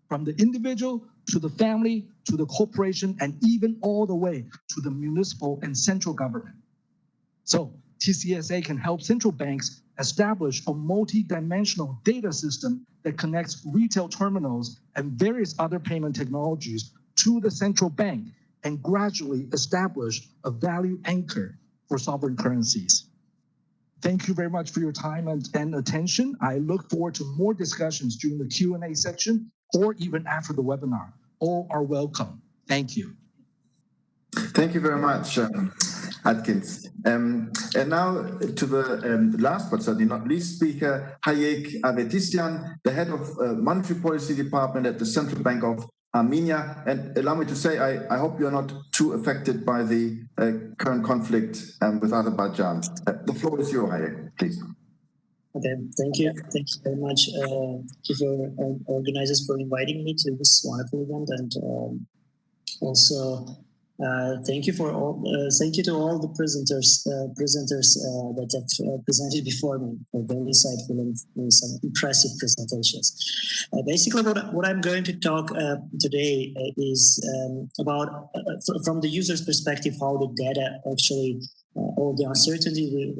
Speaker 7: from the individual to the family to the corporation and even all the way to the municipal and central government. So TCSA can help central banks establish a multi-dimensional data system that connects retail terminals and various other payment technologies to the central bank and gradually establish a value anchor for sovereign currencies. Thank you very much for your time and attention. I look forward to more discussions during the Q&A section or even after the webinar. All are welcome. Thank you.
Speaker 2: Thank you very much. Adkins. And now to the last but certainly not least speaker, Hayk Avetisyan, the head of Monetary Policy Department at the Central Bank of Armenia. And allow me to say, I hope you're not too affected by the current conflict with Azerbaijan. The floor is yours, Hayk, please.
Speaker 8: Okay, thank you. Thank you very much to the organizers for inviting me to this wonderful event, and also thank you for all. Thank you to all the presenters that have presented before me for very insightful and some impressive presentations. Basically, what I'm going to talk today is about, from the user's perspective, how the data actually, all the uncertainty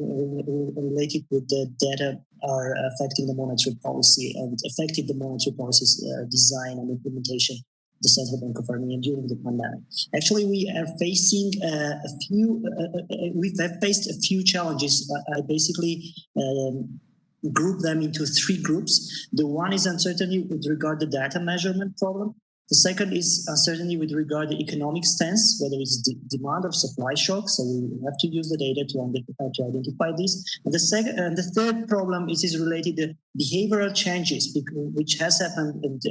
Speaker 8: related with the data are affecting the monetary policy and affected the monetary policy's design and implementation of the Central Bank of Armenia during the pandemic. Actually, we are facing we've faced a few challenges. I basically group them into three groups. The one is uncertainty with regard to the data measurement problem. The second is uncertainty with regard to economic stance, whether it's demand or supply shock. So we have to use the data to identify this. And the third problem is related to behavioral changes, which has happened and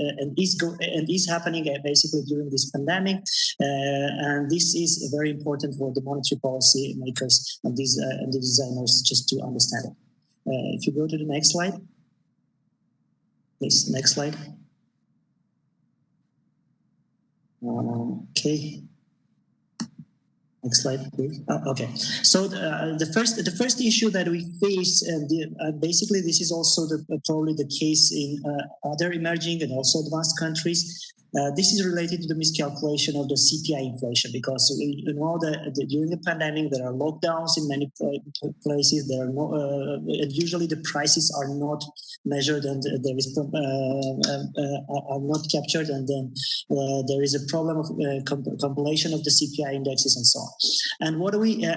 Speaker 8: is happening basically during this pandemic. And this is very important for the monetary policy makers and the designers just to understand it. If you go to the next slide, please, next slide. Okay. Next slide, please. Okay. So the first issue that we face, basically this is also probably the case in other emerging and also advanced countries. This is related to the miscalculation of the CPI inflation, because we know that during the pandemic there are lockdowns in many places. There are and usually the prices are not measured and there is are not captured, and then there is a problem of compilation of the CPI indexes and so on. And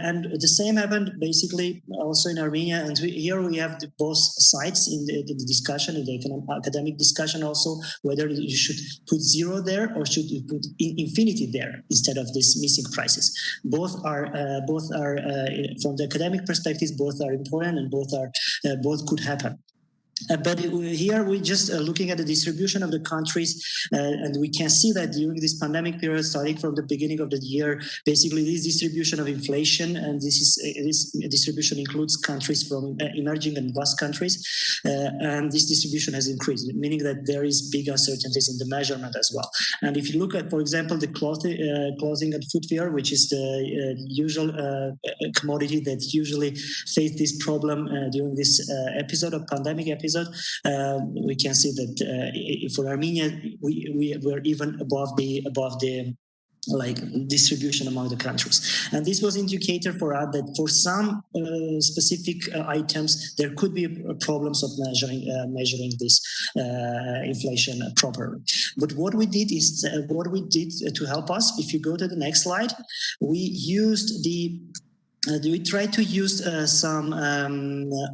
Speaker 8: and the same happened basically also in Armenia. And here we have both sides in the discussion, in the academic discussion also, whether you should put zero there or should you put infinity there instead of these missing prices. Both are from the academic perspective, both are important and both could happen. But here we're just looking at the distribution of the countries, and we can see that during this pandemic period, starting from the beginning of the year, basically this distribution of inflation, and this distribution includes countries from emerging and advanced countries, and this distribution has increased, meaning that there is big uncertainties in the measurement as well. And if you look at, for example, the clothing and footwear, which is the usual commodity that usually face this problem during this pandemic episode, we can see that for Armenia, we were even above the distribution among the countries. And this was indicator for us that for some specific items, there could be problems of measuring this inflation properly. But what we did to help us, if you go to the next slide, we tried to use some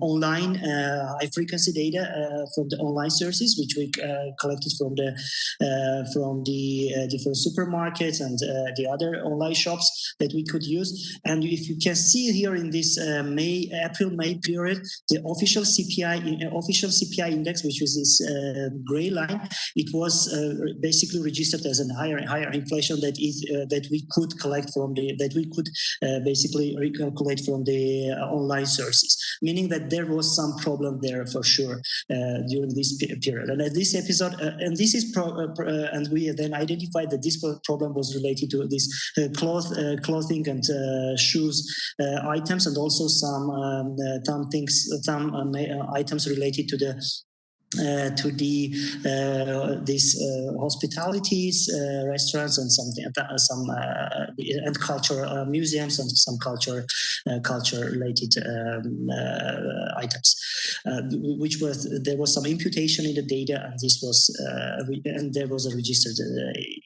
Speaker 8: online high-frequency data from the online sources, which we collected from the different supermarkets and the other online shops that we could use. And if you can see here in this April-May period, the official CPI index, which was this gray line, it was basically registered as a higher inflation that we could collect from basically calculate from the online sources, meaning that there was some problem there for sure during this period. And at this episode, and we then identified that this problem was related to this clothing and shoes items, and also some items related to these hospitalities, restaurants, and and culture museums, and some culture related items, there was some imputation in the data, and this was and there was a registered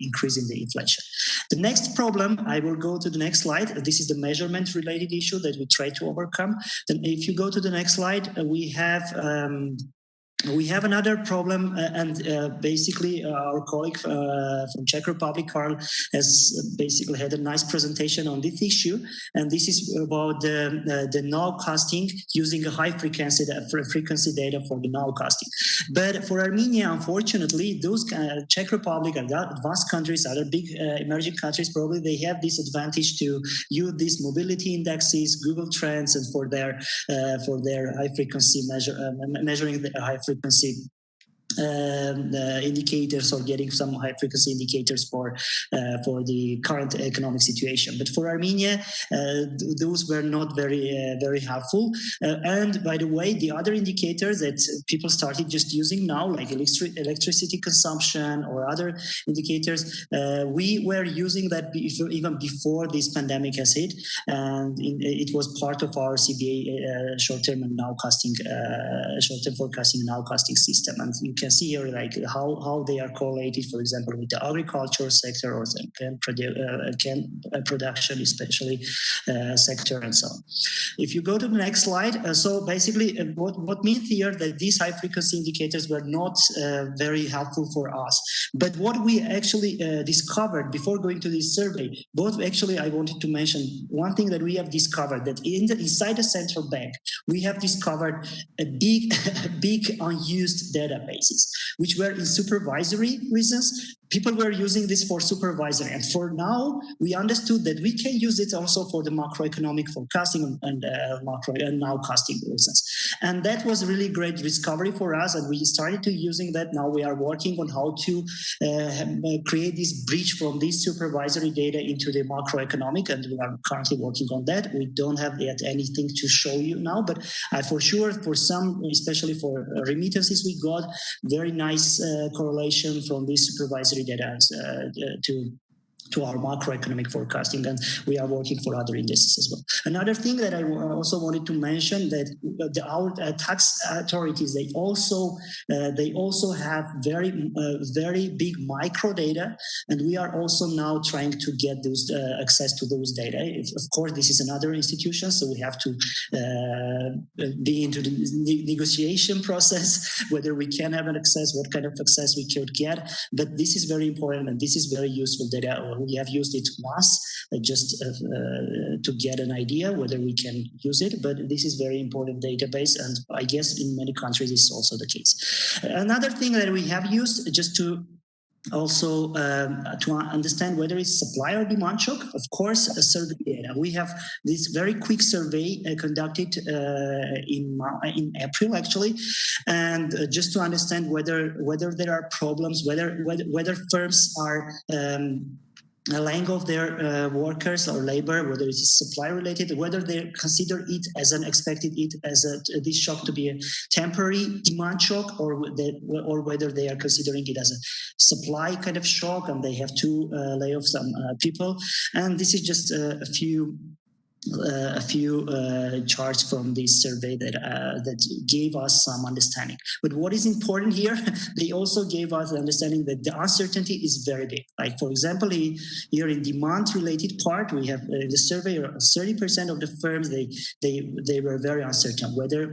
Speaker 8: increase in the inflation. The next problem, I will go to the next slide. This is the measurement related issue that we try to overcome. Then if you go to the next slide, we have we have another problem, and basically our colleague from Czech Republic, Karel, has basically had a nice presentation on this issue, and this is about the nowcasting using a high frequency data for the nowcasting. But for Armenia, unfortunately, those Czech Republic and advanced countries, other big emerging countries, probably they have this advantage to use these mobility indexes, Google Trends, and for their high frequency measuring the high frequency indicators, or getting some high frequency indicators for the current economic situation. But for Armenia, those were not very helpful. And by the way, the other indicators that people started just using now, like electricity consumption or other indicators, we were using that even before this pandemic has hit, and it was part of our CBA short-term and nowcasting, short-term forecasting and nowcasting system. And you can see here like how they are correlated, for example, with the agriculture sector or production, especially sector, and so on. If you go to the next slide, so basically what means here that these high frequency indicators were not very helpful for us. But what we actually discovered before going to this survey, I wanted to mention one thing that we have discovered, that inside the central bank, we have discovered a big unused databases, which were in supervisory reasons. People were using this for supervisory, and for now we understood that we can use it also for the macroeconomic forecasting and macro and nowcasting reasons. And that was really great discovery for us, and we started to using that. Now we are working on how to create this bridge from this supervisory data into the macroeconomic, and we are currently working on that. We don't have yet anything to show you now, but for sure for some, especially for remittances, we got very nice correlation from this supervisory data to our macroeconomic forecasting, and we are working for other indices as well. Another thing that I also wanted to mention, that our tax authorities, they also have very big micro data, and we are also now trying to get those access to those data. Of course, this is another institution, so we have to be into the negotiation process, whether we can have an access, what kind of access we could get. But this is very important, and this is very useful data. We have used it once just to get an idea whether we can use it, but this is very important database, and I guess in many countries it's also the case. Another thing that we have used just to also to understand whether it's supply or demand shock, of course, a survey data. We have this very quick survey conducted in April, actually, and just to understand whether there are problems, whether firms are laying off their workers or labor, whether it is supply related, whether they consider it as this shock to be a temporary demand shock, or whether they are considering it as a supply kind of shock and they have to lay off some people. And this is just a few charts from this survey that gave us some understanding. But what is important here, they also gave us the understanding that the uncertainty is very big. Like, for example, here in demand-related part, we have the survey, 30% of the firms they were very uncertain whether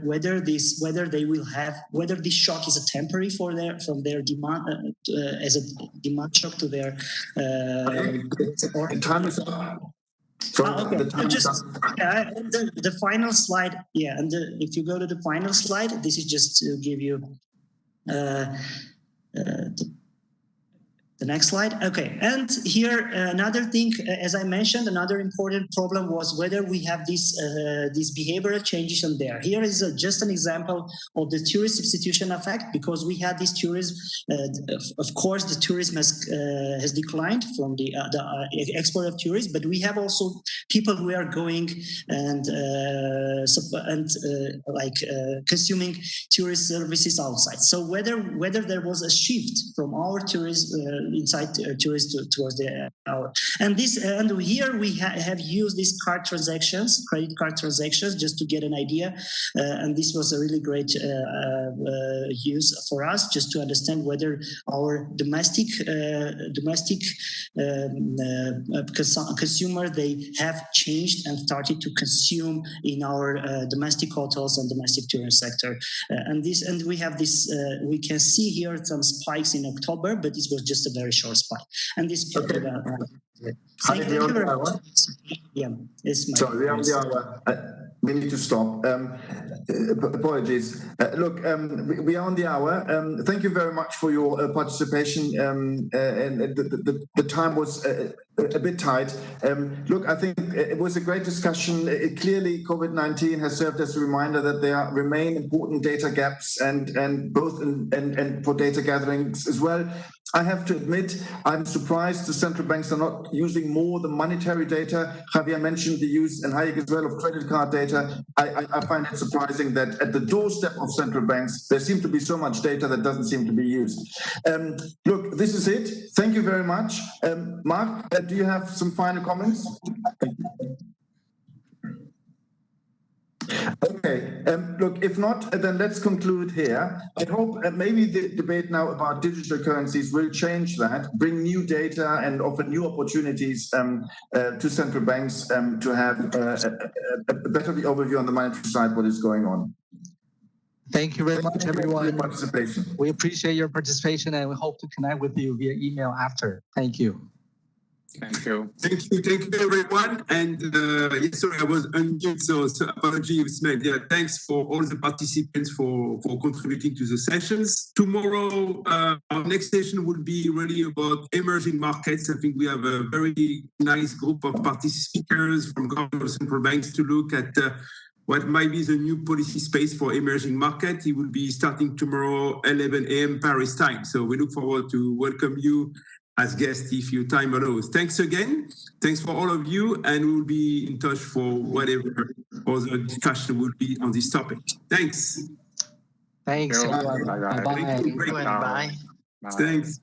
Speaker 8: this shock is a temporary from their demand as a demand shock to their.
Speaker 2: Time is up.
Speaker 8: Okay. The final slide, and if you go to the final slide, this is just to give you the next slide. Okay, and here another thing, as I mentioned, another important problem was whether we have these behavioral changes on there. Here is just an example of the tourist substitution effect, because we had this tourism. Of course, the tourism has declined from the export of tourists, but we have also people who are going and consuming tourist services outside. So whether there was a shift from our tourists inside tourists towards the hour. And here we have used these credit card transactions, just to get an idea. And this was a really great use for us, just to understand whether our domestic consumer, they have changed and started to consume in our domestic hotels and domestic tourism sector. And we have this. We can see here some spikes in October, but this was just a very short spike. And this. Okay. Thank you very much. Yeah, it's my.
Speaker 2: Sorry, we are on the hour. We need to stop. Apologies. Look, we are on the hour. Thank you very much for your participation. And the time was a bit tight. Look, I think it was a great discussion. Clearly, COVID-19 has served as a reminder that there remain important data gaps, and both and for data gatherings as well. I have to admit, I'm surprised the central banks are not using more the monetary data. Javier mentioned the use, and Hayk as well, of credit card data. I find it surprising that at the doorstep of central banks, there seems to be so much data that doesn't seem to be used. Look, this is it. Thank you very much. Mark, do you have some final comments? Okay, look, if not, then let's conclude here. I hope maybe the debate now about digital currencies will change that, bring new data and offer new opportunities to central banks to have a better overview on the monetary side, what is going on.
Speaker 7: Thank you very much, everyone.
Speaker 2: Participation.
Speaker 7: We appreciate your participation, and we hope to connect with you via email after. Thank you.
Speaker 6: Thank you.
Speaker 1: Thank you, everyone. And sorry, I was unmuted, so apologies, Ousmene. Yeah, thanks for all the participants for contributing to the sessions. Tomorrow, our next session will be really about emerging markets. I think we have a very nice group of speakers from government central banks to look at what might be the new policy space for emerging markets. It will be starting tomorrow, 11 a.m. Paris time. So we look forward to welcome you as guests if your time allows. Thanks again. Thanks for all of you, and we'll be in touch for whatever other discussion will be on this topic. Thanks.
Speaker 7: Thanks, everyone.
Speaker 6: Bye-bye.
Speaker 7: Bye-bye.
Speaker 6: Bye.
Speaker 8: Bye.
Speaker 6: Bye.
Speaker 1: Thanks.